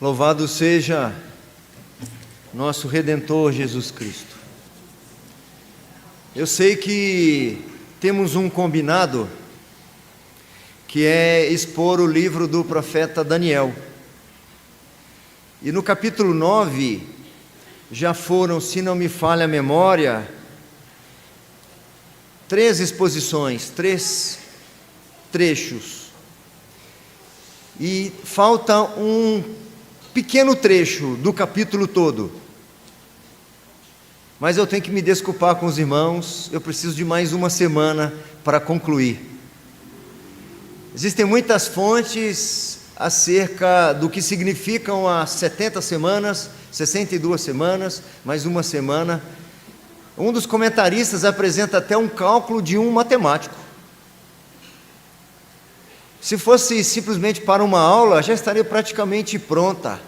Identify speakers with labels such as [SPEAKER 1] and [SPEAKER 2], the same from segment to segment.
[SPEAKER 1] Louvado seja nosso Redentor Jesus Cristo. Eu sei que temos um combinado, que é expor o livro do profeta Daniel. E no capítulo 9, já foram, se não me falha a memória, 3 exposições, 3 trechos. E falta um pequeno trecho do capítulo todo. Mas eu tenho que me desculpar com os irmãos, eu preciso de mais uma semana para concluir. Existem muitas fontes acerca do que significam as 70 semanas, 62 semanas, mais uma semana. Um dos comentaristas apresenta até um cálculo de um matemático. Se fosse simplesmente para uma aula, já estaria praticamente pronta.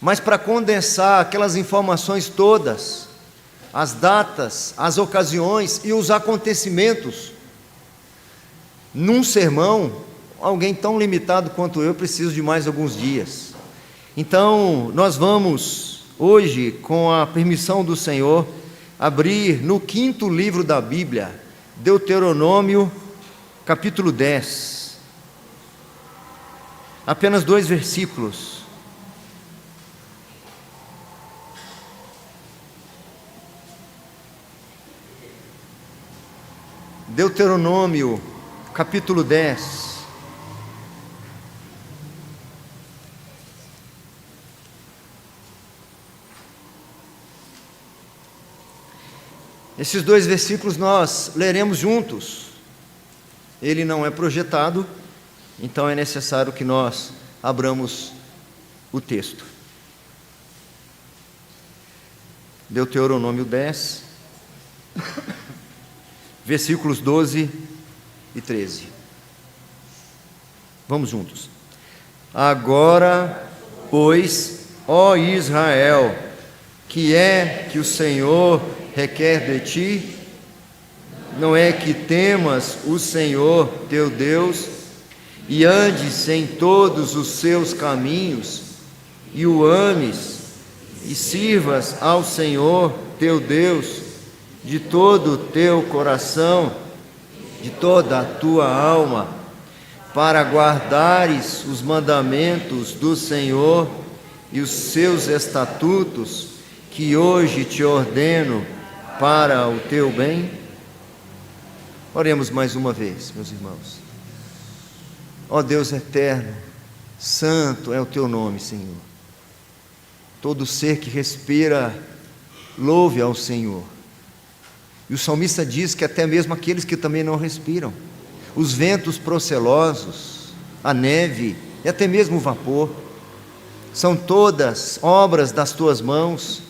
[SPEAKER 1] Mas para condensar aquelas informações todas, as datas, as ocasiões e os acontecimentos, num sermão, alguém tão limitado quanto eu precisa de mais alguns dias. Então, nós vamos hoje, com a permissão do Senhor, abrir no 5º livro da Bíblia, Deuteronômio, capítulo 10. Apenas 2 versículos. Deuteronômio, capítulo 10. Esses 2 versículos nós leremos juntos. Ele não é projetado, então é necessário que nós abramos o texto. Deuteronômio 10, versículos 12 e 13. Vamos juntos. Agora, pois, ó Israel, que é que o Senhor requer de ti? Não é que temas o Senhor teu Deus e andes em todos os seus caminhos e o ames e sirvas ao Senhor teu Deus de todo o teu coração, de toda a tua alma, para guardares os mandamentos do Senhor e os seus estatutos, que hoje te ordeno para o teu bem? Oremos mais uma vez, meus irmãos. Ó Deus eterno, santo é o teu nome, Senhor. Todo ser que respira, louve ao Senhor. E o salmista diz que até mesmo aqueles que também não respiram, os ventos procelosos, a neve e até mesmo o vapor, são todas obras das tuas mãos,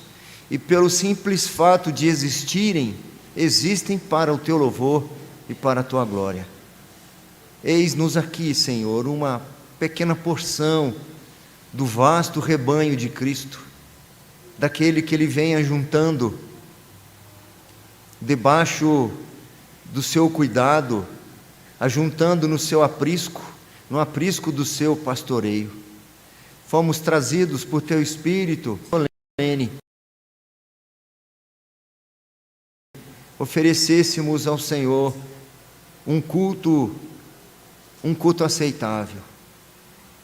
[SPEAKER 1] e pelo simples fato de existirem, existem para o teu louvor e para a tua glória. Eis-nos aqui, Senhor, uma pequena porção do vasto rebanho de Cristo, daquele que Ele vem ajuntando debaixo do seu cuidado, ajuntando no seu aprisco, no aprisco do seu pastoreio. Fomos trazidos por teu Espírito solene, oferecêssemos ao Senhor um culto aceitável.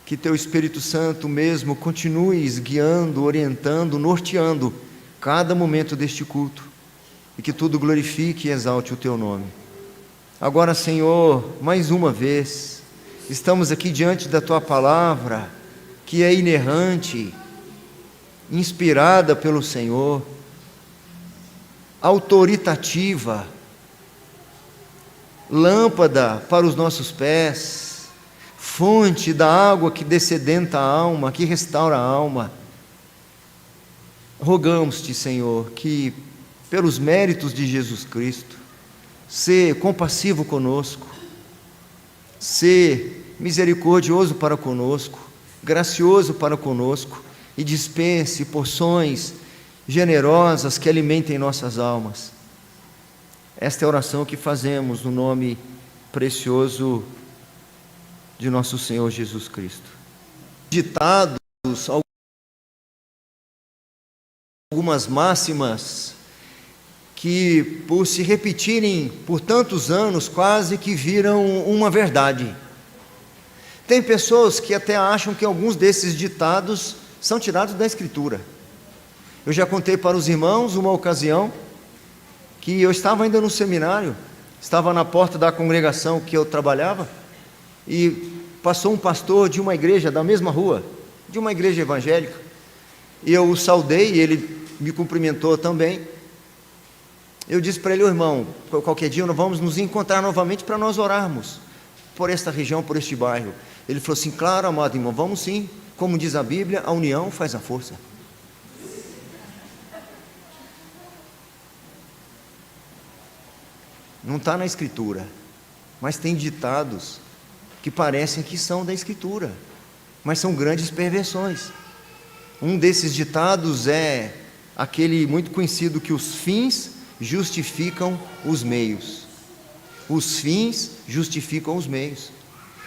[SPEAKER 1] Que teu Espírito Santo mesmo continue guiando, orientando, norteando cada momento deste culto, e que tudo glorifique e exalte o teu nome. Agora, Senhor, mais uma vez, estamos aqui diante da tua palavra, que é inerrante, inspirada pelo Senhor, autoritativa, lâmpada para os nossos pés, fonte da água que dessedenta a alma, que restaura a alma. Rogamos-te, Senhor, que pelos méritos de Jesus Cristo, sê compassivo conosco, sê misericordioso para conosco, gracioso para conosco, e dispense porções generosas que alimentem nossas almas. Esta é a oração que fazemos no nome precioso de nosso Senhor Jesus Cristo. Ditado algumas máximas que, por se repetirem por tantos anos, quase que viram uma verdade. Tem pessoas que até acham que alguns desses ditados são tirados da Escritura. Eu já contei para os irmãos uma ocasião que eu estava ainda no seminário, estava na porta da congregação que eu trabalhava, e passou um pastor de uma igreja da mesma rua, de uma igreja evangélica, e eu o saudei, e ele me cumprimentou também. Eu disse para ele: irmão, qualquer dia nós vamos nos encontrar novamente para nós orarmos por esta região, por este bairro. Ele falou assim: claro, amado irmão, vamos sim. Como diz a Bíblia, a união faz a força. Não está na Escritura, mas tem ditados que parecem que são da Escritura, mas são grandes perversões. Um desses ditados é aquele muito conhecido que os fins justificam os meios. Os fins justificam os meios.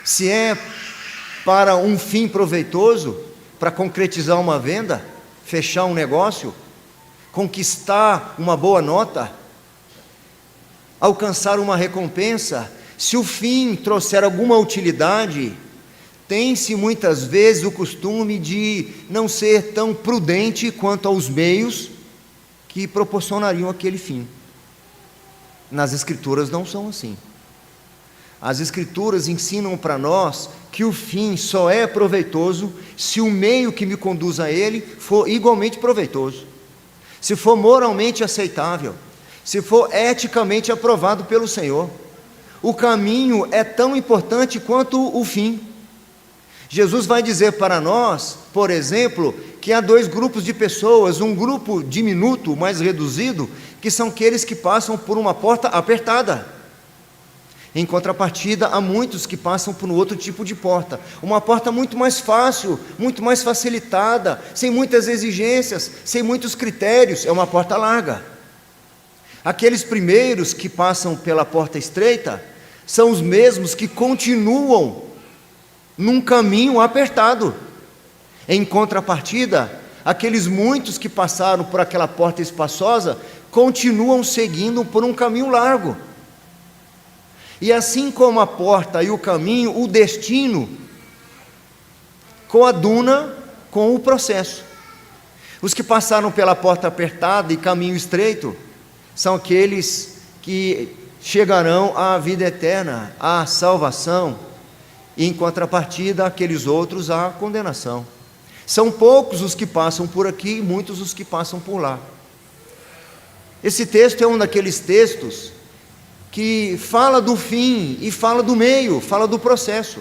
[SPEAKER 1] Se é para um fim proveitoso, para concretizar uma venda, fechar um negócio, conquistar uma boa nota, alcançar uma recompensa, se o fim trouxer alguma utilidade, tem-se muitas vezes o costume de não ser tão prudente quanto aos meios que proporcionariam aquele fim. Nas Escrituras não são assim. As Escrituras ensinam para nós que o fim só é proveitoso se o meio que me conduz a ele for igualmente proveitoso, se for moralmente aceitável, se for eticamente aprovado pelo Senhor. O caminho é tão importante quanto o fim. Jesus vai dizer para nós, por exemplo, que há dois grupos de pessoas, um grupo diminuto, mais reduzido, que são aqueles que passam por uma porta apertada. Em contrapartida, há muitos que passam por um outro tipo de porta, uma porta muito mais fácil, muito mais facilitada, sem muitas exigências, sem muitos critérios, é uma porta larga. Aqueles primeiros que passam pela porta estreita são os mesmos que continuam num caminho apertado. Em contrapartida, aqueles muitos que passaram por aquela porta espaçosa continuam seguindo por um caminho largo. E assim como a porta e o caminho, o destino coaduna com o processo. Os que passaram pela porta apertada e caminho estreito são aqueles que chegarão à vida eterna, à salvação, e em contrapartida, aqueles outros à condenação. São poucos os que passam por aqui e muitos os que passam por lá. Esse texto é um daqueles textos que fala do fim e fala do meio, fala do processo.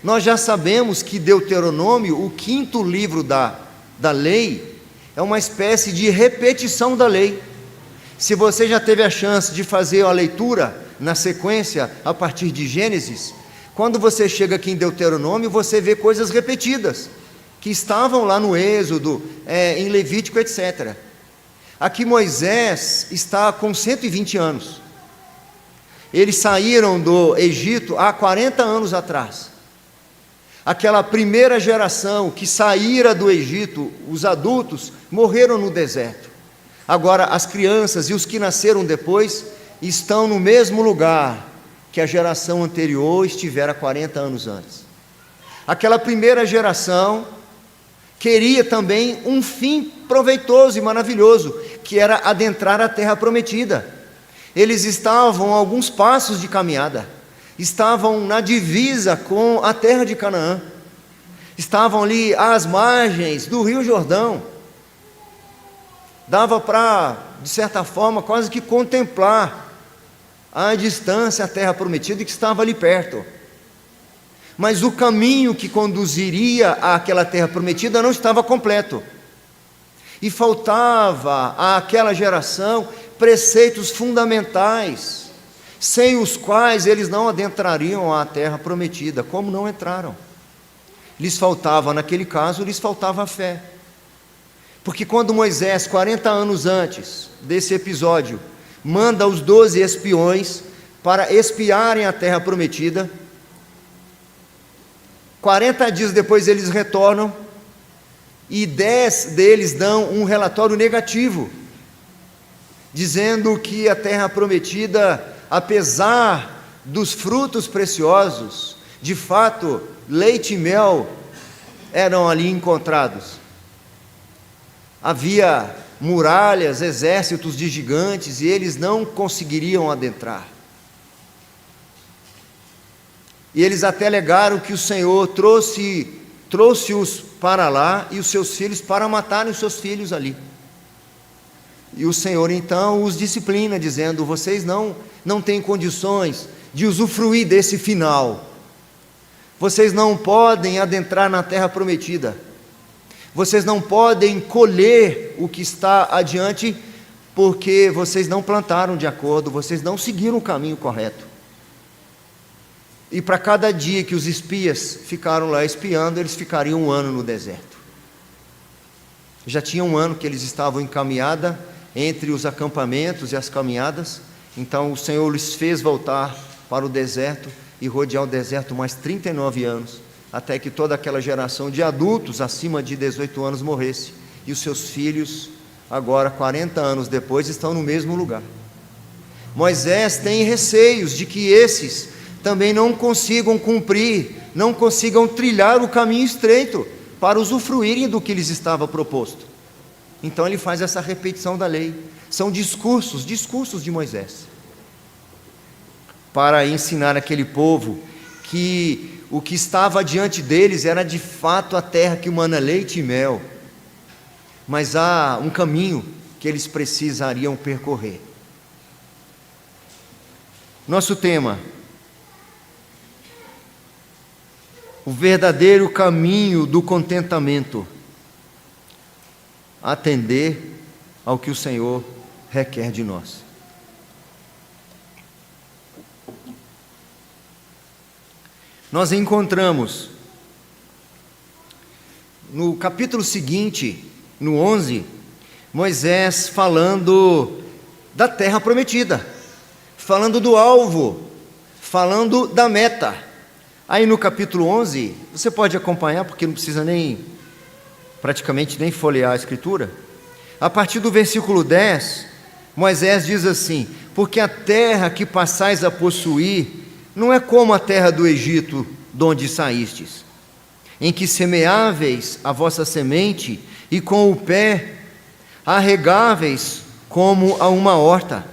[SPEAKER 1] Nós já sabemos que Deuteronômio, o 5º livro da lei, é uma espécie de repetição da lei. Se você já teve a chance de fazer a leitura na sequência a partir de Gênesis, quando você chega aqui em Deuteronômio, você vê coisas repetidas, que estavam lá no Êxodo, em Levítico, etc. Aqui Moisés está com 120 anos. Eles saíram do Egito há 40 anos atrás. Aquela primeira geração que saíra do Egito, os adultos, morreram no deserto. Agora as crianças e os que nasceram depois estão no mesmo lugar que a geração anterior estivera 40 anos antes. Aquela primeira geração queria também um fim proveitoso e maravilhoso, que era adentrar a terra prometida. Eles estavam a alguns passos de caminhada, estavam na divisa com a terra de Canaã, estavam ali às margens do Rio Jordão. Dava para, de certa forma, quase que contemplar à distância a terra prometida que estava ali perto. Mas o caminho que conduziria àquela terra prometida não estava completo. E faltava àquela geração preceitos fundamentais, sem os quais eles não adentrariam a terra prometida, como não entraram. Lhes faltava, naquele caso, lhes faltava a fé. Porque quando Moisés, 40 anos antes desse episódio, manda os 12 espiões para espiarem a terra prometida, 40 dias depois eles retornam, e 10 deles dão um relatório negativo, dizendo que a terra prometida, apesar dos frutos preciosos, de fato, leite e mel eram ali encontrados. Havia muralhas, exércitos de gigantes, e eles não conseguiriam adentrar. E eles até alegaram que o Senhor trouxe-os para lá e os seus filhos para matarem os seus filhos ali. E o Senhor então os disciplina, dizendo: vocês não têm condições de usufruir desse final. Vocês não podem adentrar na terra prometida. Vocês não podem colher o que está adiante, porque vocês não plantaram de acordo, vocês não seguiram o caminho correto. E para cada dia que os espias ficaram lá espiando, eles ficariam 1 ano no deserto. Já tinha 1 ano que eles estavam em caminhada entre os acampamentos e as caminhadas. Então o Senhor lhes fez voltar para o deserto e rodear o deserto mais 39 anos, até que toda aquela geração de adultos acima de 18 anos morresse, e os seus filhos, agora 40 anos depois, estão no mesmo lugar. Moisés tem receios de que esses também não consigam cumprir, não consigam trilhar o caminho estreito para usufruírem do que lhes estava proposto. Então ele faz essa repetição da lei. São discursos de Moisés, para ensinar aquele povo que o que estava diante deles era de fato a terra que mana leite e mel, mas há um caminho que eles precisariam percorrer. Nosso tema: o verdadeiro caminho do contentamento. Atender ao que o Senhor requer de nós. Nós encontramos no capítulo seguinte, no 11, Moisés falando da terra prometida, falando do alvo, falando da meta. Aí no capítulo 11, você pode acompanhar, porque não precisa praticamente nem folhear a escritura. A partir do versículo 10, Moisés diz assim: porque a terra que passais a possuir não é como a terra do Egito, de onde saístes, em que semeáveis a vossa semente, e com o pé a regáveis como a uma horta.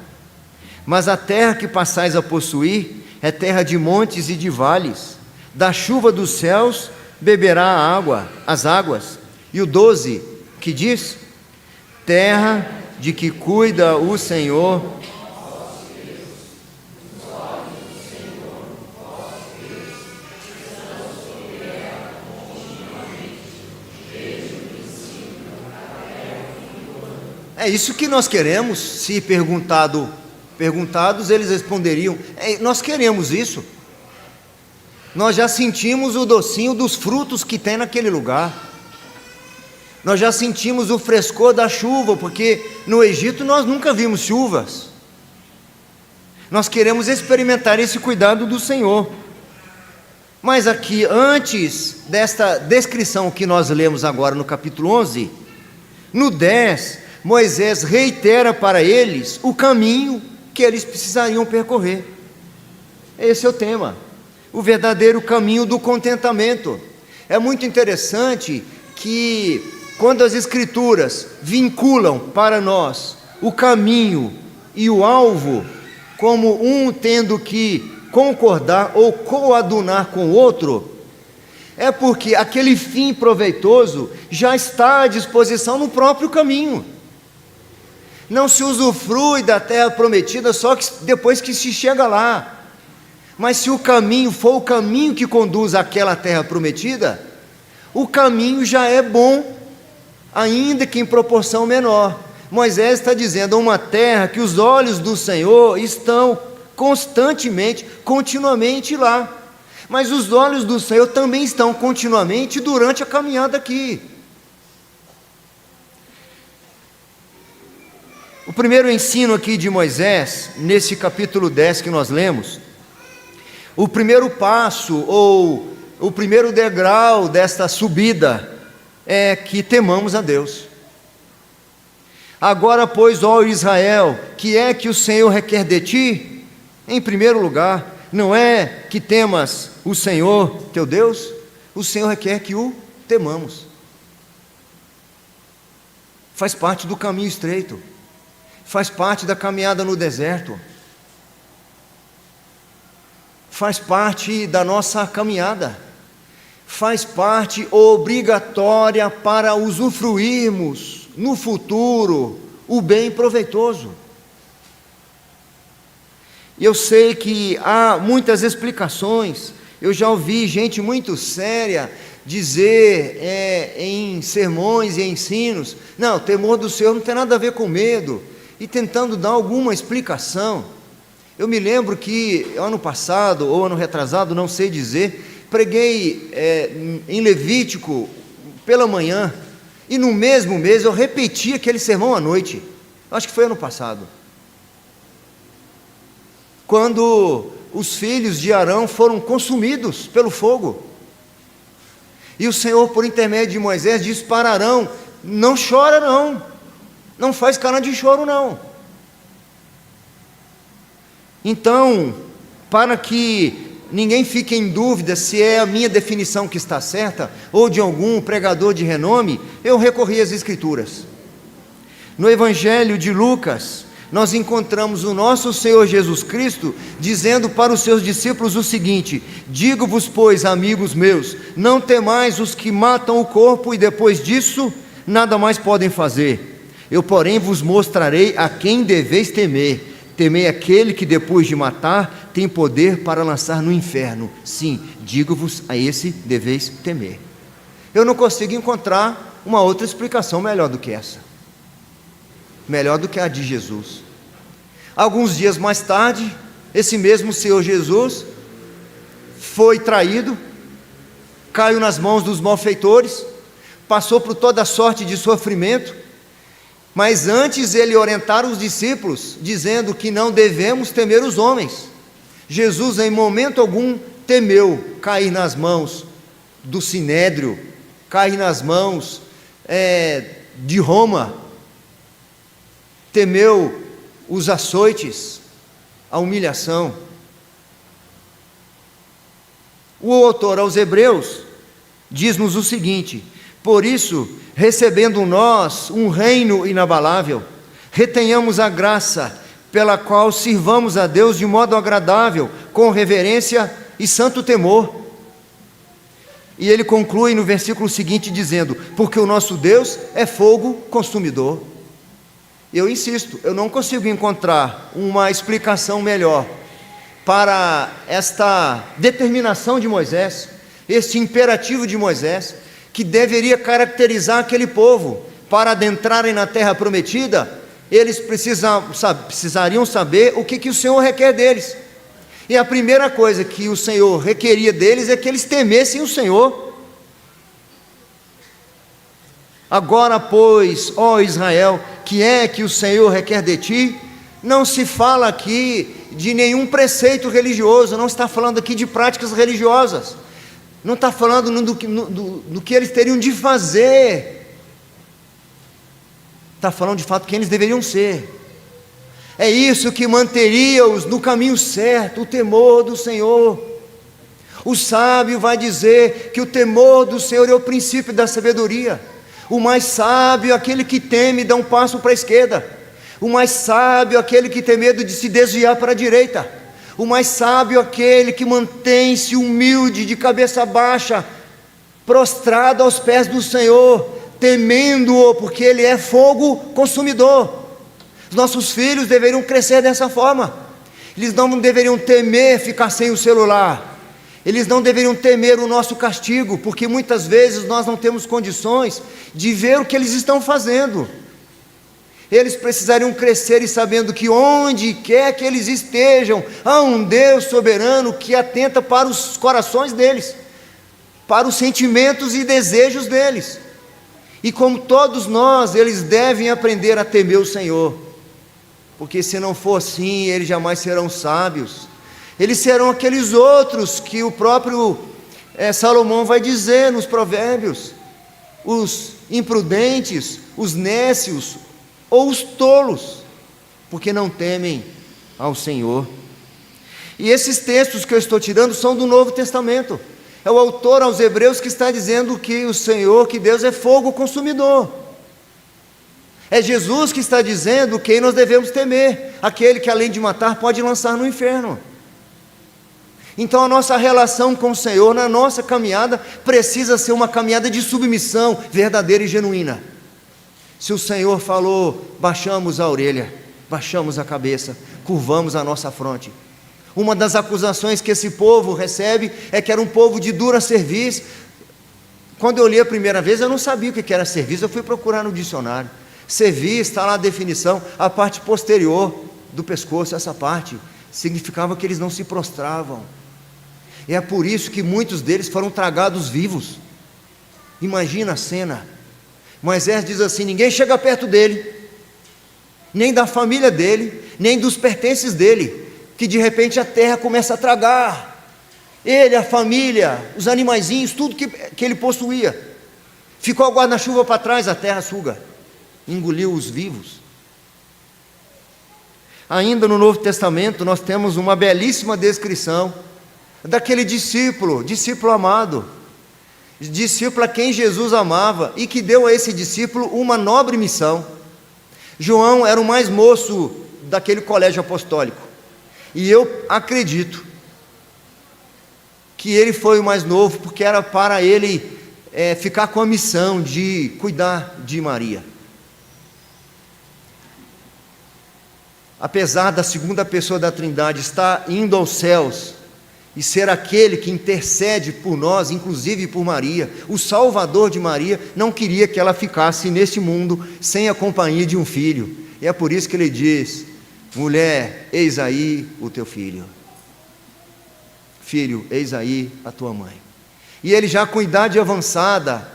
[SPEAKER 1] Mas a terra que passais a possuir é terra de montes e de vales, da chuva dos céus beberá as águas. E o 12, que diz: terra de que cuida o Senhor. É isso que nós queremos. Se perguntados, eles responderiam: nós queremos isso. Nós já sentimos o docinho dos frutos que tem naquele lugar. Nós já sentimos o frescor da chuva, porque no Egito nós nunca vimos chuvas. Nós queremos experimentar esse cuidado do Senhor. Mas aqui, antes desta descrição que nós lemos agora no capítulo 11, no 10, Moisés reitera para eles o caminho que eles precisariam percorrer. Esse é o tema, o verdadeiro caminho do contentamento. É muito interessante que, quando as Escrituras vinculam para nós o caminho e o alvo, como um tendo que concordar ou coadunar com o outro, é porque aquele fim proveitoso já está à disposição no próprio caminho. Não se usufrui da terra prometida só depois que se chega lá. Mas se o caminho for o caminho que conduz àquela terra prometida, o caminho já é bom, ainda que em proporção menor. Moisés está dizendo: uma terra que os olhos do Senhor estão constantemente, continuamente lá. Mas os olhos do Senhor também estão continuamente durante a caminhada aqui. O primeiro ensino aqui de Moisés, nesse capítulo 10 que nós lemos, o primeiro passo ou o primeiro degrau desta subida é que temamos a Deus. Agora, pois, ó Israel, que é que o Senhor requer de ti? Em primeiro lugar, não é que temas o Senhor teu Deus? O Senhor requer que o temamos. Faz parte do caminho estreito, faz parte da caminhada no deserto, faz parte da nossa caminhada, faz parte obrigatória para usufruirmos no futuro o bem proveitoso. E eu sei que há muitas explicações. Eu já ouvi gente muito séria dizer em sermões e ensinos: não, o temor do Senhor não tem nada a ver com medo, e tentando dar alguma explicação. Eu me lembro que ano passado, ou ano retrasado, não sei dizer, preguei em Levítico pela manhã, e no mesmo mês eu repeti aquele sermão à noite. Acho que foi ano passado, quando os filhos de Arão foram consumidos pelo fogo, e o Senhor, por intermédio de Moisés, disse para Arão: não chora não, não faz cara de choro não. Então, para que ninguém fique em dúvida se é a minha definição que está certa, ou de algum pregador de renome, eu recorri às Escrituras. No Evangelho de Lucas, nós encontramos o nosso Senhor Jesus Cristo dizendo para os seus discípulos o seguinte: digo-vos, pois, amigos meus, não temais os que matam o corpo e depois disso nada mais podem fazer. Eu, porém, vos mostrarei a quem deveis temer. Temei aquele que depois de matar tem poder para lançar no inferno. Sim, digo-vos, a esse deveis temer. Eu não consigo encontrar uma outra explicação melhor do que essa, melhor do que a de Jesus. Alguns dias mais tarde, esse mesmo Senhor Jesus foi traído, caiu nas mãos dos malfeitores, passou por toda sorte de sofrimento, mas antes ele orientar os discípulos, dizendo que não devemos temer os homens. Jesus em momento algum temeu cair nas mãos do Sinédrio, cair nas mãos de Roma, temeu os açoites, a humilhação. O autor aos Hebreus diz-nos o seguinte: por isso, recebendo nós um reino inabalável, retenhamos a graça pela qual sirvamos a Deus de modo agradável, com reverência e santo temor. E ele conclui no versículo seguinte dizendo: porque o nosso Deus é fogo consumidor. Eu insisto, eu não consigo encontrar uma explicação melhor para esta determinação de Moisés, este imperativo de Moisés, que deveria caracterizar aquele povo. Para adentrarem na terra prometida, eles precisariam saber o que o Senhor requer deles. E a primeira coisa que o Senhor requeria deles é que eles temessem o Senhor. Agora, pois, ó Israel, que é que o Senhor requer de ti? Não se fala aqui de nenhum preceito religioso, não está falando aqui de práticas religiosas, não está falando do que eles teriam de fazer, está falando de fato quem eles deveriam ser. É isso que manteria-os no caminho certo, o temor do Senhor. O sábio vai dizer que o temor do Senhor é o princípio da sabedoria. O mais sábio é aquele que teme e dá um passo para a esquerda. O mais sábio é aquele que tem medo de se desviar para a direita. O mais sábio é aquele que mantém-se humilde, de cabeça baixa, prostrado aos pés do Senhor, temendo-o, porque Ele é fogo consumidor. Os nossos filhos deveriam crescer dessa forma. Eles não deveriam temer ficar sem o celular. Eles não deveriam temer o nosso castigo, porque muitas vezes nós não temos condições de ver o que eles estão fazendo. Eles precisariam crescer e sabendo que onde quer que eles estejam, há um Deus soberano que atenta para os corações deles, para os sentimentos e desejos deles. E como todos nós, eles devem aprender a temer o Senhor, porque se não for assim, eles jamais serão sábios. Eles serão aqueles outros que o próprio Salomão vai dizer nos provérbios: os imprudentes, os nécios ou os tolos, porque não temem ao Senhor. E esses textos que eu estou tirando são do Novo Testamento. É o autor aos Hebreus que está dizendo que o Senhor, que Deus é fogo consumidor. É Jesus que está dizendo quem nós devemos temer: aquele que além de matar pode lançar no inferno. Então a nossa relação com o Senhor, na nossa caminhada, precisa ser uma caminhada de submissão verdadeira e genuína. Se o Senhor falou, baixamos a orelha, baixamos a cabeça, curvamos a nossa fronte. Uma das acusações que esse povo recebe é que era um povo de dura cerviz. Quando eu li a primeira vez, eu não sabia o que era cerviz, eu fui procurar no dicionário. Cerviz, está lá a definição, a parte posterior do pescoço, essa parte, significava que eles não se prostravam. E é por isso que muitos deles foram tragados vivos. Imagina a cena. Moisés diz assim: ninguém chega perto dele, nem da família dele, nem dos pertences dele, que de repente a terra começa a tragar ele, a família, os animaizinhos, tudo que ele possuía. Ficou a guarda-chuva para trás, a terra suga, engoliu os vivos. Ainda no Novo Testamento nós temos uma belíssima descrição daquele discípulo amado, discípulo a quem Jesus amava e que deu a esse discípulo uma nobre missão. João era o mais moço daquele colégio apostólico, e eu acredito que ele foi o mais novo, porque era para ele ficar com a missão de cuidar de Maria. Apesar da segunda pessoa da Trindade estar indo aos céus e ser aquele que intercede por nós, inclusive por Maria, o Salvador de Maria não queria que ela ficasse neste mundo sem a companhia de um filho. E é por isso que ele diz: mulher, eis aí o teu filho. Filho, eis aí a tua mãe. E ele já com idade avançada,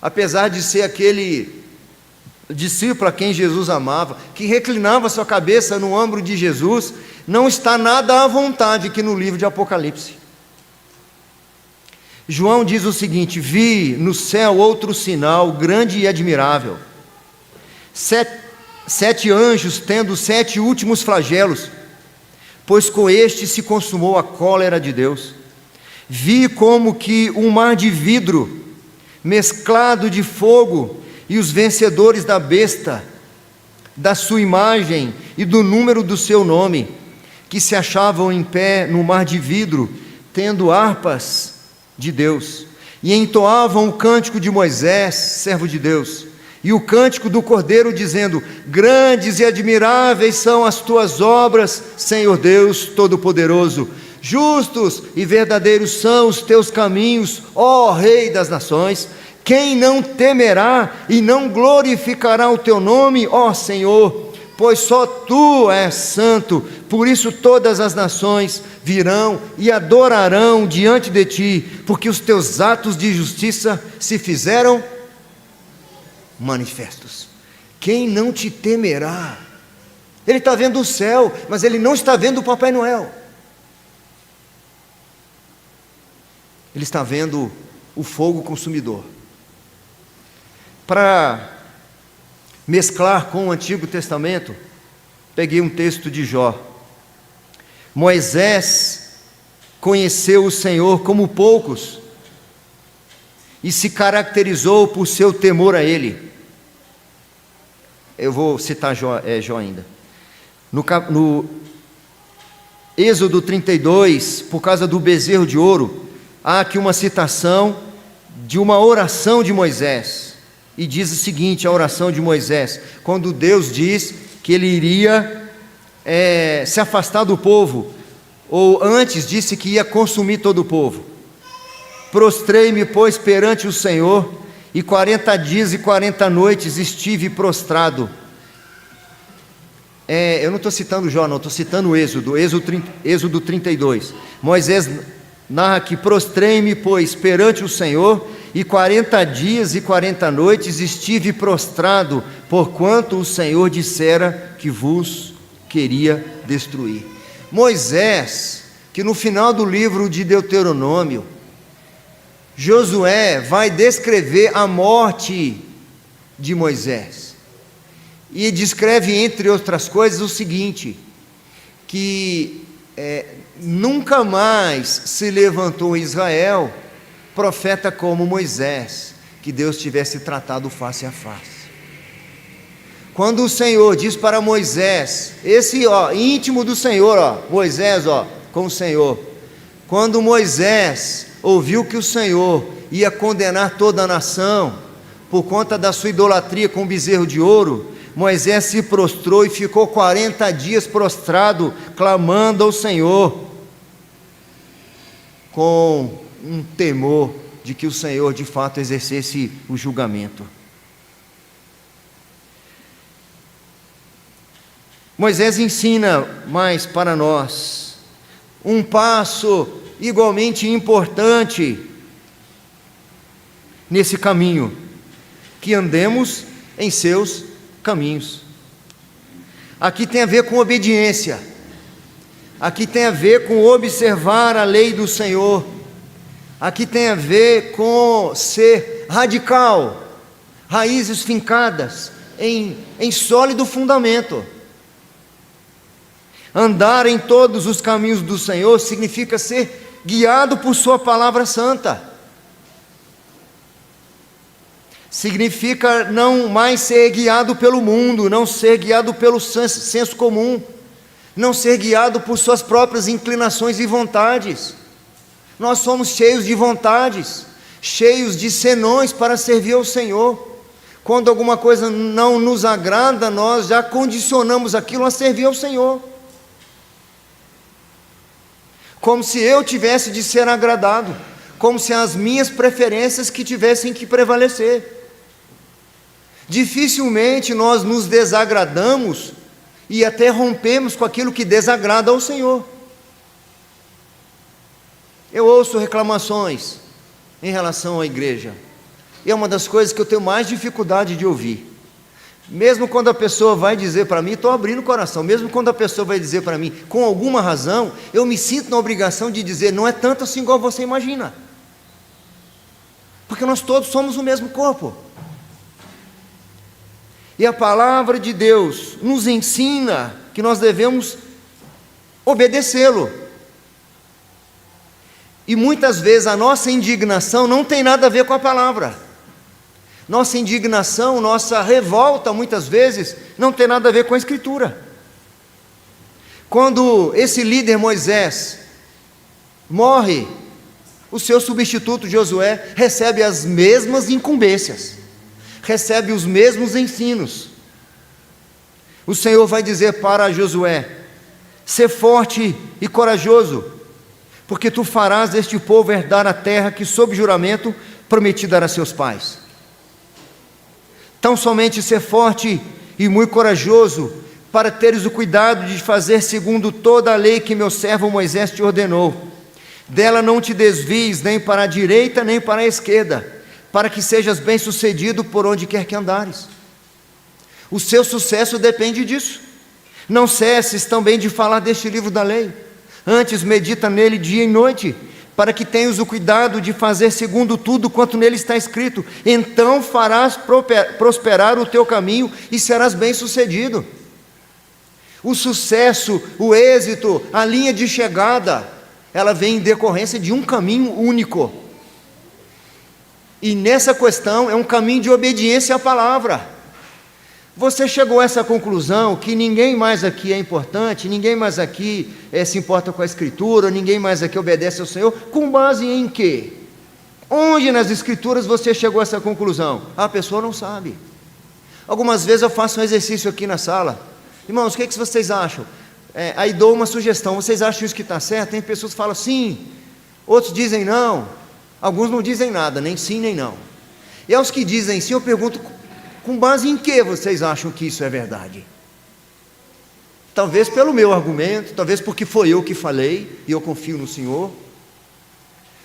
[SPEAKER 1] apesar de ser aquele discípulo a quem Jesus amava, que reclinava sua cabeça no ombro de Jesus, não está nada à vontade aqui no livro de Apocalipse. João diz o seguinte: vi no céu outro sinal grande e admirável, sete anjos tendo 7 últimos flagelos, pois com este se consumou a cólera de Deus. Vi como que um mar de vidro mesclado de fogo, e os vencedores da besta, da sua imagem e do número do seu nome, que se achavam em pé no mar de vidro, tendo harpas de Deus, e entoavam o cântico de Moisés, servo de Deus, e o cântico do Cordeiro, dizendo: grandes e admiráveis são as tuas obras, Senhor Deus Todo-Poderoso. Justos e verdadeiros são os teus caminhos, ó Rei das nações. Quem não temerá e não glorificará o teu nome, ó Senhor? Pois só tu és santo. Por isso todas as nações virão e adorarão diante de ti, porque os teus atos de justiça se fizeram manifestos. Quem não te temerá? Ele está vendo o céu, mas ele não está vendo o Papai Noel. Ele está vendo o fogo consumidor. Para mesclar com o Antigo Testamento, peguei um texto de Jó. Moisés conheceu o Senhor como poucos e se caracterizou por seu temor a Ele. Eu vou citar Jó ainda. No Êxodo 32, por causa do bezerro de ouro, há aqui uma citação de uma oração de Moisés. E diz o seguinte, a oração de Moisés, quando Deus diz que ele iria se afastar do povo, ou antes disse que ia consumir todo o povo. Prostrei-me, pois, perante o Senhor, e 40 dias e 40 noites estive prostrado. Eu não estou citando Jó, não, estou citando o Êxodo 32. Moisés narra que prostrei-me, pois, perante o Senhor, e 40 dias e 40 noites estive prostrado, porquanto o Senhor dissera que vos queria destruir. Moisés, que no final do livro de Deuteronômio, Josué vai descrever a morte de Moisés. E descreve, entre outras coisas, o seguinte: que nunca mais se levantou em Israel profeta como Moisés, que Deus tivesse tratado face a face. Quando o Senhor diz para Moisés, esse íntimo do Senhor, Moisés com o Senhor, quando Moisés ouviu que o Senhor ia condenar toda a nação por conta da sua idolatria com o bezerro de ouro, Moisés se prostrou e ficou 40 dias prostrado, clamando ao Senhor, com um temor de que o Senhor de fato exercesse o julgamento. Moisés ensina mais para nós um passo igualmente importante nesse caminho, que andemos em seus caminhos. Aqui tem a ver com obediência, aqui tem a ver com observar a lei do Senhor, aqui tem a ver com ser radical, raízes fincadas em sólido fundamento. Andar em todos os caminhos do Senhor significa ser guiado por sua palavra santa. Significa não mais ser guiado pelo mundo, não ser guiado pelo senso comum, não ser guiado por suas próprias inclinações e vontades. Nós somos cheios de vontades, cheios de senões para servir ao Senhor. Quando alguma coisa não nos agrada, nós já condicionamos aquilo a servir ao Senhor, como se eu tivesse de ser agradado, como se as minhas preferências que tivessem que prevalecer. Dificilmente nós nos desagradamos e até rompemos com aquilo que desagrada ao Senhor. Eu ouço reclamações em relação à igreja, e é uma das coisas que eu tenho mais dificuldade de ouvir. Mesmo quando a pessoa vai dizer para mim, estou abrindo o coração, mesmo quando a pessoa vai dizer para mim, com alguma razão, eu me sinto na obrigação de dizer, não é tanto assim igual você imagina, porque nós todos somos o mesmo corpo, e a palavra de Deus nos ensina que nós devemos obedecê-lo, e muitas vezes a nossa indignação não tem nada a ver com a palavra. Nossa indignação, nossa revolta, muitas vezes, não tem nada a ver com a Escritura. Quando esse líder Moisés morre, o seu substituto Josué recebe as mesmas incumbências, recebe os mesmos ensinos. O Senhor vai dizer para Josué: sê forte e corajoso, porque tu farás este povo herdar a terra que, sob juramento, prometi dar a seus pais. Tão somente ser forte e muito corajoso, para teres o cuidado de fazer segundo toda a lei que meu servo Moisés te ordenou. Dela não te desvies nem para a direita nem para a esquerda, para que sejas bem-sucedido por onde quer que andares. O seu sucesso depende disso. Não cesses também de falar deste livro da lei, antes medita nele dia e noite, para que tenhas o cuidado de fazer segundo tudo quanto nele está escrito. Então farás prosperar o teu caminho e serás bem-sucedido. O sucesso, o êxito, a linha de chegada, ela vem em decorrência de um caminho único. E nessa questão é um caminho de obediência à palavra. Você chegou a essa conclusão que ninguém mais aqui é importante, ninguém mais aqui se importa com a Escritura, ninguém mais aqui obedece ao Senhor, com base em quê? Onde nas Escrituras você chegou a essa conclusão? A pessoa não sabe. Algumas vezes eu faço um exercício aqui na sala. Irmãos, o que vocês acham? Aí dou uma sugestão, vocês acham isso que está certo? Tem pessoas que falam sim, outros dizem não, alguns não dizem nada, nem sim nem não. E aos que dizem sim, eu pergunto, com base em que vocês acham que isso é verdade? Talvez pelo meu argumento, talvez porque foi eu que falei, e eu confio no Senhor.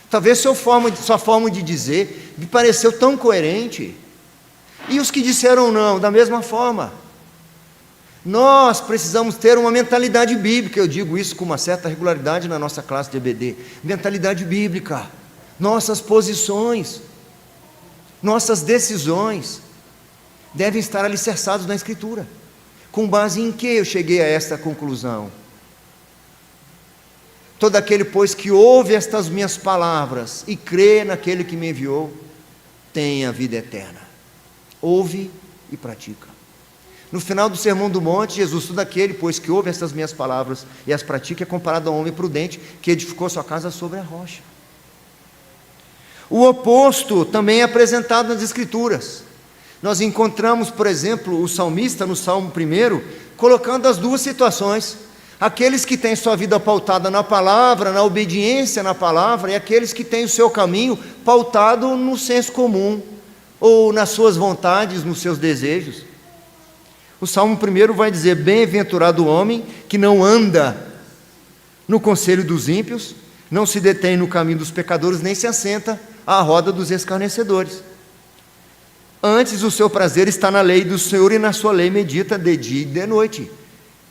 [SPEAKER 1] Talvez sua forma de dizer me pareceu tão coerente. E os que disseram não, da mesma forma. Nós precisamos ter uma mentalidade bíblica, eu digo isso com uma certa regularidade na nossa classe de EBD, mentalidade bíblica.
[SPEAKER 2] nossas posições, nossas decisões devem estar alicerçados na Escritura. Com base em que eu cheguei a esta conclusão? Todo aquele, pois, que ouve estas minhas palavras e crê naquele que me enviou, tem a vida eterna. Ouve e pratica. No final do Sermão do Monte, Jesus, todo aquele, pois, que ouve estas minhas palavras e as pratica, é comparado a um homem prudente que edificou sua casa sobre a rocha. O oposto também é apresentado nas Escrituras. Nós encontramos, por exemplo, o salmista no Salmo 1, colocando as duas situações: aqueles que têm sua vida pautada na palavra, na obediência na palavra, e aqueles que têm o seu caminho pautado no senso comum, ou nas suas vontades, nos seus desejos. O Salmo 1 vai dizer: bem-aventurado o homem que não anda no conselho dos ímpios, não se detém no caminho dos pecadores, nem se assenta à roda dos escarnecedores. Antes, o seu prazer está na lei do Senhor, e na sua lei medita de dia e de noite.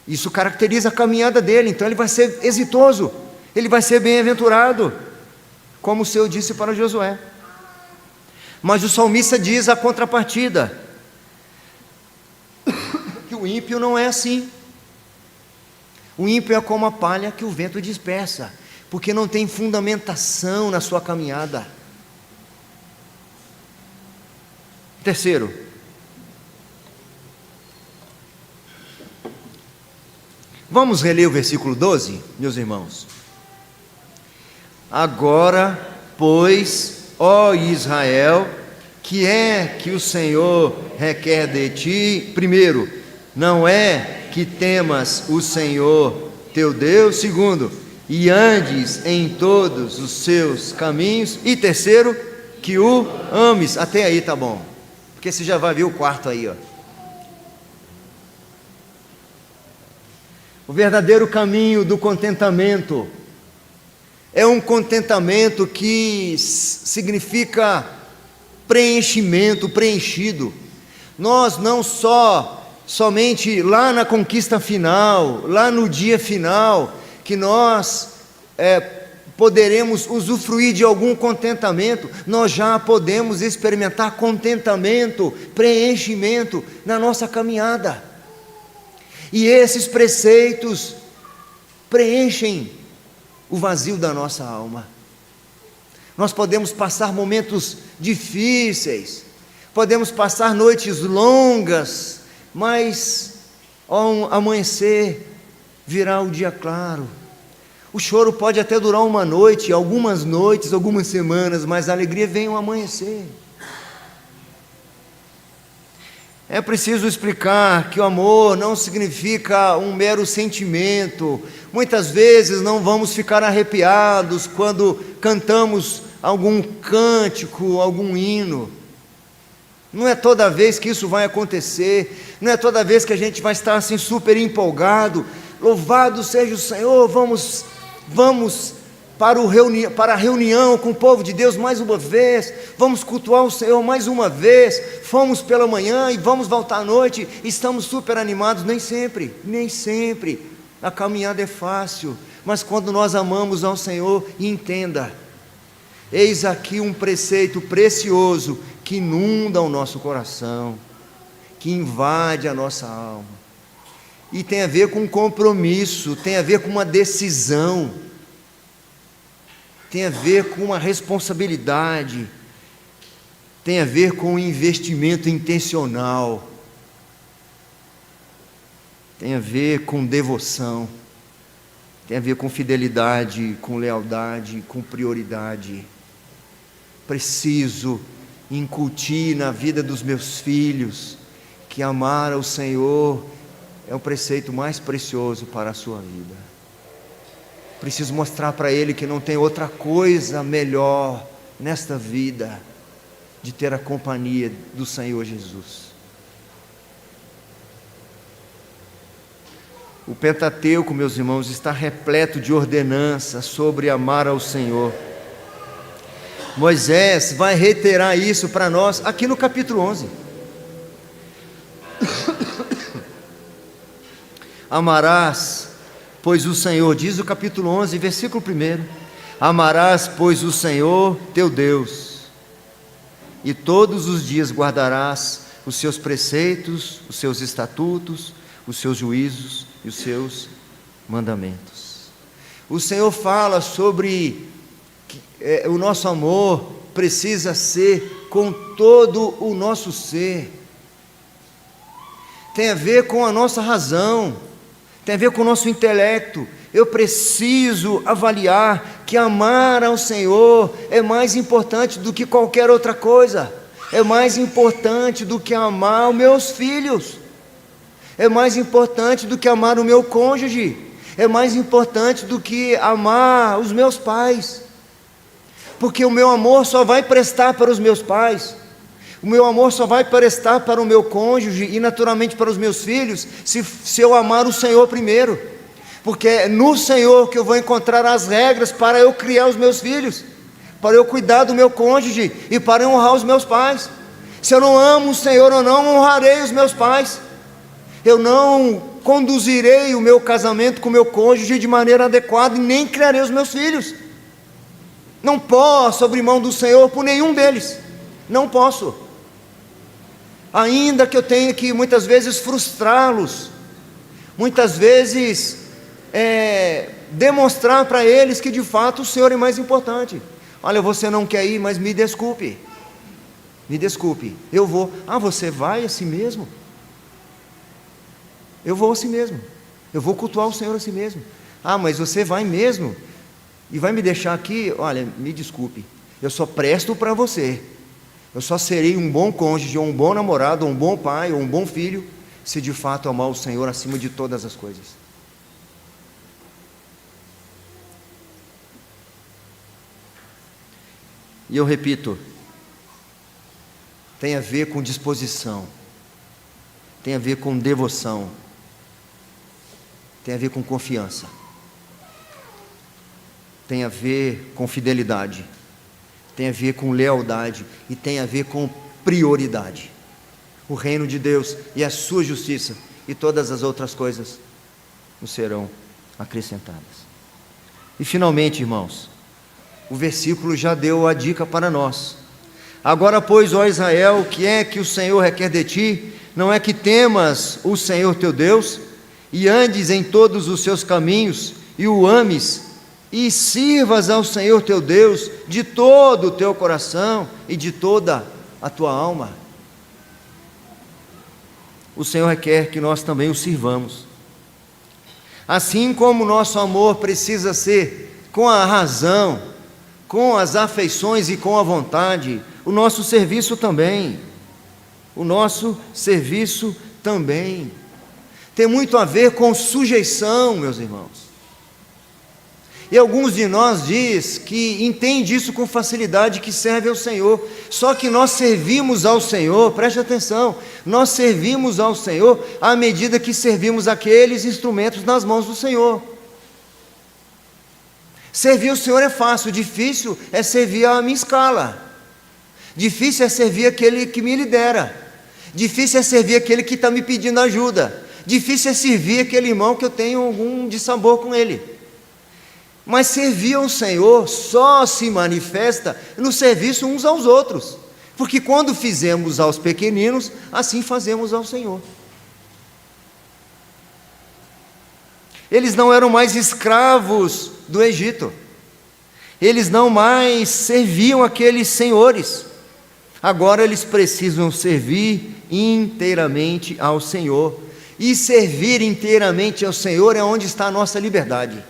[SPEAKER 2] Isso caracteriza a caminhada dele. Então ele vai ser exitoso, ele vai ser bem-aventurado, como o Senhor disse para Josué. Mas o salmista diz a contrapartida, que o ímpio não é assim. O ímpio é como a palha que o vento dispersa, porque não tem fundamentação na sua caminhada. Terceiro, vamos reler o versículo 12, meus irmãos. Agora, pois, ó Israel, que é que o Senhor requer de ti? Primeiro, não é que temas o Senhor teu Deus. Segundo, e andes em todos os seus caminhos. E terceiro, que o ames. Até aí tá bom, porque você já vai ver o quarto aí, ó. O verdadeiro caminho do contentamento é um contentamento que significa preenchimento, preenchido. Nós não somente lá na conquista final, lá no dia final, que nós poderemos usufruir de algum contentamento. Nós já podemos experimentar contentamento, preenchimento na nossa caminhada. E esses preceitos preenchem o vazio da nossa alma. Nós podemos passar momentos difíceis, podemos passar noites longas, mas ao amanhecer virá o dia claro. O choro pode até durar uma noite, algumas noites, algumas semanas, mas a alegria vem ao amanhecer. É preciso explicar que o amor não significa um mero sentimento. Muitas vezes não vamos ficar arrepiados quando cantamos algum cântico, algum hino. Não é toda vez que isso vai acontecer, não é toda vez que a gente vai estar assim super empolgado. Louvado seja o Senhor, vamos para a reunião com o povo de Deus mais uma vez, vamos cultuar o Senhor mais uma vez, fomos pela manhã e vamos voltar à noite, estamos super animados. Nem sempre a caminhada é fácil, mas quando nós amamos ao Senhor, entenda, eis aqui um preceito precioso que inunda o nosso coração, que invade a nossa alma, e tem a ver com compromisso, tem a ver com uma decisão, tem a ver com uma responsabilidade, tem a ver com um investimento intencional, tem a ver com devoção, tem a ver com fidelidade, com lealdade, com prioridade. Preciso incutir na vida dos meus filhos que amar ao Senhor é o preceito mais precioso para a sua vida. Preciso mostrar para ele que não tem outra coisa melhor nesta vida de ter a companhia do Senhor Jesus. O Pentateuco, meus irmãos, está repleto de ordenanças sobre amar ao Senhor. Moisés vai reiterar isso para nós aqui no capítulo 11. Amarás, pois o Senhor, diz o capítulo 11, versículo 1,
[SPEAKER 1] Amarás, pois, o Senhor teu Deus, e todos os dias guardarás os seus preceitos, os seus estatutos, os seus juízos e os seus mandamentos. O Senhor fala sobre que o nosso amor precisa ser com todo o nosso ser. Tem a ver com a nossa razão, tem a ver com o nosso intelecto. Eu preciso avaliar que amar ao Senhor é mais importante do que qualquer outra coisa, é mais importante do que amar os meus filhos, é mais importante do que amar o meu cônjuge, é mais importante do que amar os meus pais, porque o meu amor só vai prestar para os meus pais, o meu amor só vai prestar para o meu cônjuge e naturalmente para os meus filhos, se eu amar o Senhor primeiro. Porque é no Senhor que eu vou encontrar as regras para eu criar os meus filhos, para eu cuidar do meu cônjuge e para eu honrar os meus pais. Se eu não amo o Senhor, eu não honrarei os meus pais, eu não conduzirei o meu casamento com o meu cônjuge de maneira adequada e nem criarei os meus filhos. Não posso abrir mão do Senhor por nenhum deles, não posso, ainda que eu tenha que muitas vezes frustrá-los, muitas vezes demonstrar para eles que de fato o Senhor é mais importante. Olha, você não quer ir, mas me desculpe, eu vou. Ah, você vai assim mesmo? Eu vou assim mesmo, eu vou cultuar o Senhor assim mesmo. Ah, mas você vai mesmo? E vai me deixar aqui? Olha, me desculpe, eu só presto para você, eu só serei um bom cônjuge, ou um bom namorado, ou um bom pai, ou um bom filho, se de fato amar o Senhor acima de todas as coisas. E eu repito, tem a ver com disposição, tem a ver com devoção, tem a ver com confiança, tem a ver com fidelidade, tem a ver com lealdade e tem a ver com prioridade. O reino de Deus e a sua justiça e todas as outras coisas nos serão acrescentadas. E finalmente, irmãos, o versículo já deu a dica para nós. Agora, pois, ó Israel, o que é que o Senhor requer de ti? Não é que temas o Senhor teu Deus, e andes em todos os seus caminhos, e o ames, e sirvas ao Senhor teu Deus de todo o teu coração e de toda a tua alma. O Senhor requer que nós também o sirvamos. Assim como o nosso amor precisa ser com a razão, com as afeições e com a vontade, o nosso serviço também. O nosso serviço também tem muito a ver com sujeição, meus irmãos. E alguns de nós diz que entende isso com facilidade, que serve ao Senhor. Só que nós servimos ao Senhor, preste atenção, nós servimos ao Senhor à medida que servimos aqueles instrumentos nas mãos do Senhor. Servir o Senhor é fácil, difícil é servir a minha escala. Difícil é servir aquele que me lidera. Difícil é servir aquele que está me pedindo ajuda. Difícil é servir aquele irmão que eu tenho algum dissabor com ele. Mas servir ao Senhor só se manifesta no serviço uns aos outros. Porque quando fizemos aos pequeninos, assim fazemos ao Senhor. Eles não eram mais escravos do Egito, eles não mais serviam aqueles senhores, agora eles precisam servir inteiramente ao Senhor, e servir inteiramente ao Senhor é onde está a nossa liberdade.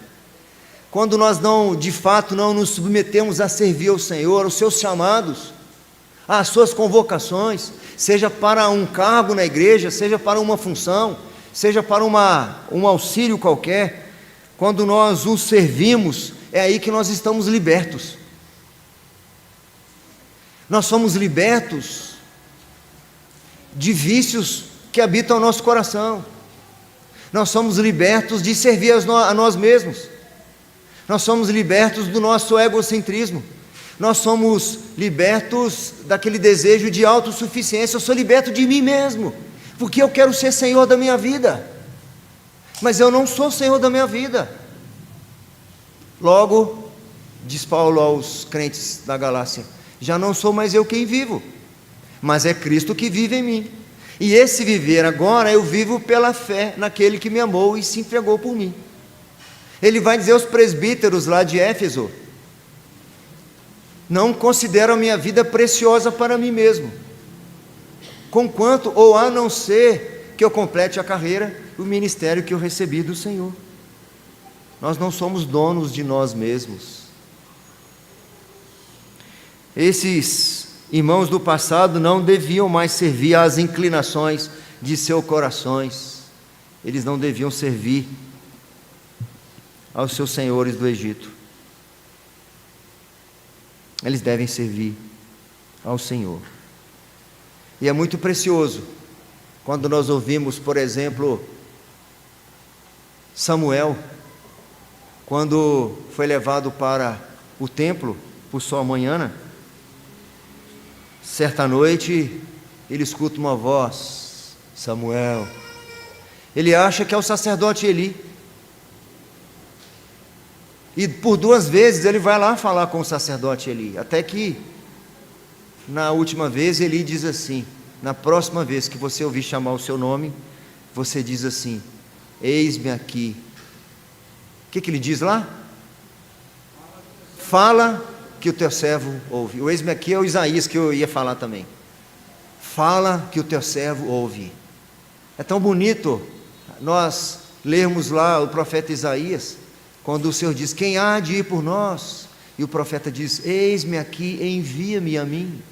[SPEAKER 1] Quando nós de fato não nos submetemos a servir ao Senhor, aos seus chamados, às suas convocações, seja para um cargo na igreja, seja para uma função, seja para um auxílio qualquer, quando nós o servimos, é aí que nós estamos libertos. Nós somos libertos de vícios que habitam o nosso coração. Nós somos libertos de servir a nós mesmos. Nós somos libertos do nosso egocentrismo. Nós somos libertos daquele desejo de autossuficiência. Eu sou liberto de mim mesmo, porque eu quero ser Senhor da minha vida. Mas eu não sou Senhor da minha vida. Logo,
[SPEAKER 2] diz Paulo aos crentes da Galácia: já não sou mais eu quem vivo, mas é Cristo que vive em mim. E esse viver agora eu vivo pela fé naquele que me amou e se entregou por mim. Ele vai dizer aos presbíteros lá de Éfeso: não considero a minha vida preciosa para mim mesmo, conquanto ou a não ser que eu complete a carreira, o ministério que eu recebi do Senhor. Nós não somos donos de nós mesmos. Esses irmãos do passado não deviam mais servir às inclinações de seus corações, eles não deviam servir aos seus senhores do Egito, eles devem servir ao Senhor. E é muito precioso quando nós ouvimos, por exemplo, Samuel, quando foi levado para o templo por sua manhã, certa noite ele escuta uma voz: Samuel. Ele acha que é o sacerdote Eli, e por 2 vezes ele vai lá falar com o sacerdote Eli, até que na última vez Eli diz assim: na próxima vez que você ouvir chamar o seu nome, você diz assim: eis-me aqui. O que ele diz lá? Fala que o teu servo ouve. O eis-me aqui é o Isaías que eu ia falar também. Fala que o teu servo ouve. É tão bonito nós lermos lá o profeta Isaías, quando o Senhor diz: quem há de ir por nós? E o profeta diz: eis-me aqui, envia-me a mim.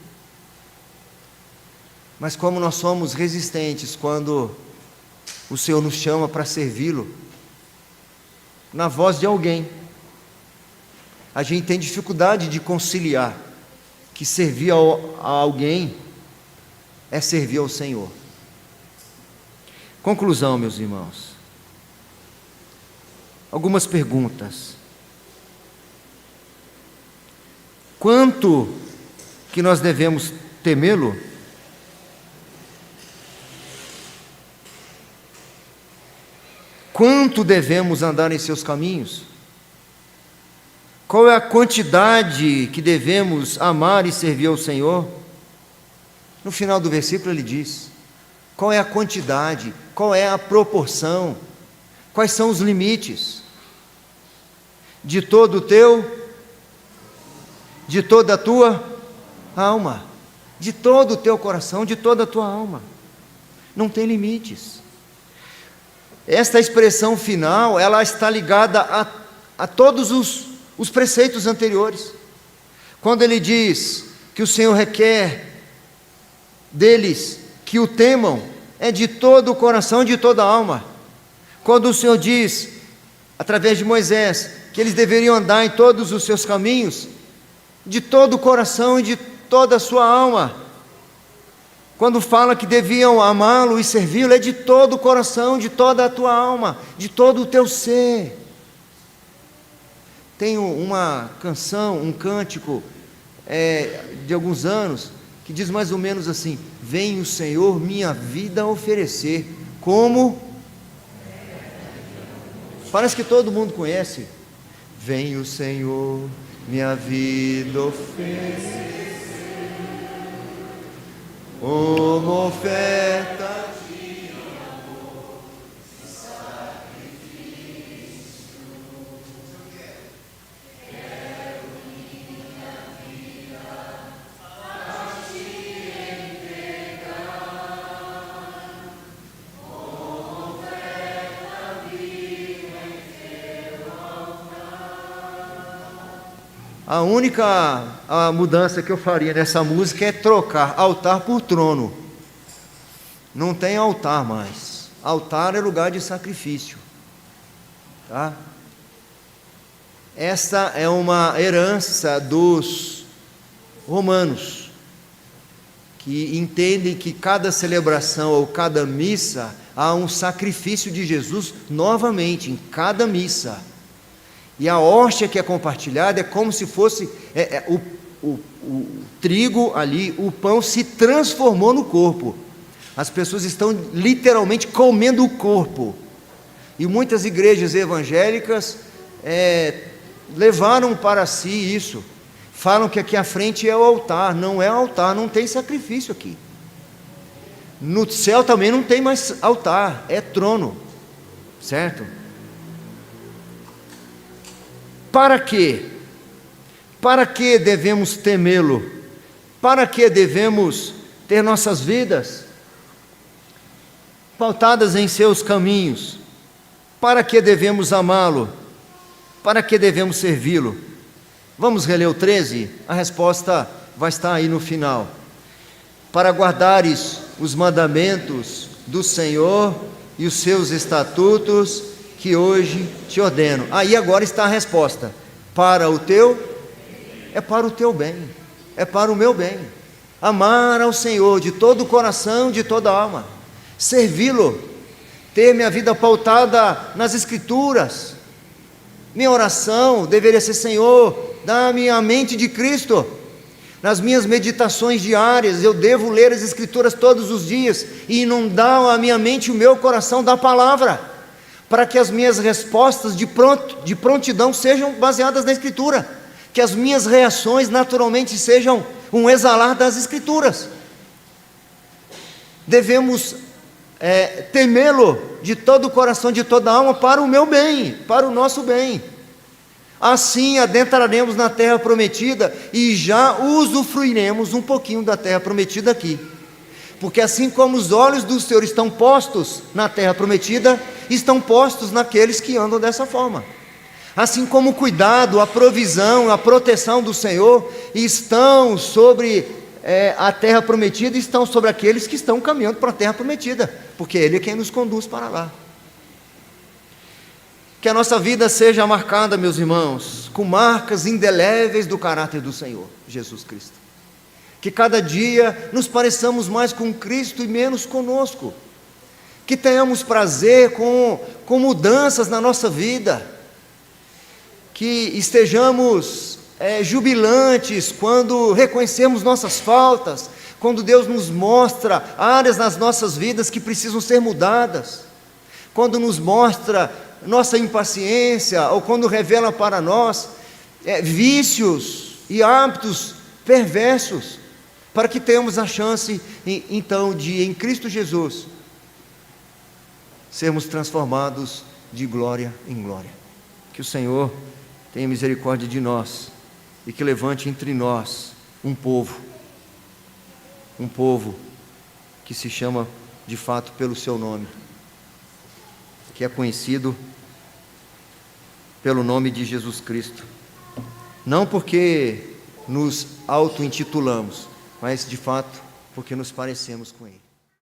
[SPEAKER 2] Mas como nós somos resistentes quando o Senhor nos chama para servi-lo, na voz de alguém, a gente tem dificuldade de conciliar que servir a alguém é servir ao Senhor. Conclusão, meus irmãos. Algumas perguntas. Quanto que nós devemos temê-lo? Quanto devemos andar em seus caminhos? Qual é a quantidade que devemos amar e servir ao Senhor? No final do versículo ele diz: qual é a quantidade, qual é a proporção, quais são os limites? De todo o teu, de toda a tua alma, de todo o teu coração, de toda a tua alma. Não tem limites. Esta expressão final, ela está ligada a todos os preceitos anteriores. Quando ele diz que o Senhor requer deles que o temam, é de todo o coração, de toda a alma. Quando o Senhor diz, através de Moisés, que eles deveriam andar em todos os seus caminhos, de todo o coração e de toda a sua alma. Quando fala que deviam amá-lo e servi-lo, é de todo o coração, de toda a tua alma, de todo o teu ser. Tem uma canção, um cântico de alguns anos, que diz mais ou menos assim: vem o Senhor minha vida oferecer, como? Parece que todo mundo conhece. Vem o Senhor minha vida oferecer, como oferta de amor e sacrifício. Quero minha vida a te entregar, como oferta viva em teu altar. A única mudança que eu faria nessa música é trocar altar por trono. Não tem altar mais. Altar é lugar de sacrifício, tá? Esta é uma herança dos romanos, que entendem que cada celebração ou cada missa há um sacrifício de Jesus novamente em cada missa. E a hóstia que é compartilhada é como se fosse o trigo ali, o pão se transformou no corpo. As pessoas estão literalmente comendo o corpo. E muitas igrejas evangélicas levaram para si isso. Falam que aqui à frente é o altar. Não é altar, não tem sacrifício aqui. No céu também não tem mais altar, é trono, certo? Para quê? Para que devemos temê-lo? Para que devemos ter nossas vidas pautadas em seus caminhos? Para que devemos amá-lo? Para que devemos servi-lo? Vamos reler o 13? A resposta vai estar aí no final. Para guardares os mandamentos do Senhor e os seus estatutos que hoje te ordeno. Aí agora está a resposta. Para o teu, é para o teu bem, é para o meu bem. Amar ao Senhor de todo o coração, de toda a alma. Servi-lo, ter minha vida pautada nas Escrituras. Minha oração deveria ser: Senhor, dá-me a mente de Cristo. Nas minhas meditações diárias, eu devo ler as Escrituras todos os dias e inundar a minha mente e o meu coração da palavra, para que as minhas respostas de prontidão sejam baseadas na Escritura, que as minhas reações naturalmente sejam um exalar das Escrituras. Devemos temê-lo de todo o coração, de toda a alma, para o meu bem, para o nosso bem. Assim adentraremos na terra prometida e já usufruiremos um pouquinho da terra prometida aqui. Porque assim como os olhos do Senhor estão postos na terra prometida, estão postos naqueles que andam dessa forma. Assim como o cuidado, a provisão, a proteção do Senhor estão sobre a terra prometida, estão sobre aqueles que estão caminhando para a terra prometida, porque Ele é quem nos conduz para lá. Que a nossa vida seja marcada, meus irmãos, com marcas indeléveis do caráter do Senhor Jesus Cristo. Que cada dia nos pareçamos mais com Cristo e menos conosco. Que tenhamos prazer com mudanças na nossa vida. Que estejamos jubilantes quando reconhecemos nossas faltas, quando Deus nos mostra áreas nas nossas vidas que precisam ser mudadas, quando nos mostra nossa impaciência, ou quando revela para nós vícios e hábitos perversos, para que tenhamos a chance então de, em Cristo Jesus, sermos transformados de glória em glória. Que o Senhor tenha misericórdia de nós e que levante entre nós um povo que se chama de fato pelo seu nome, que é conhecido pelo nome de Jesus Cristo, não porque nos auto-intitulamos, mas de fato porque nos parecemos com Ele.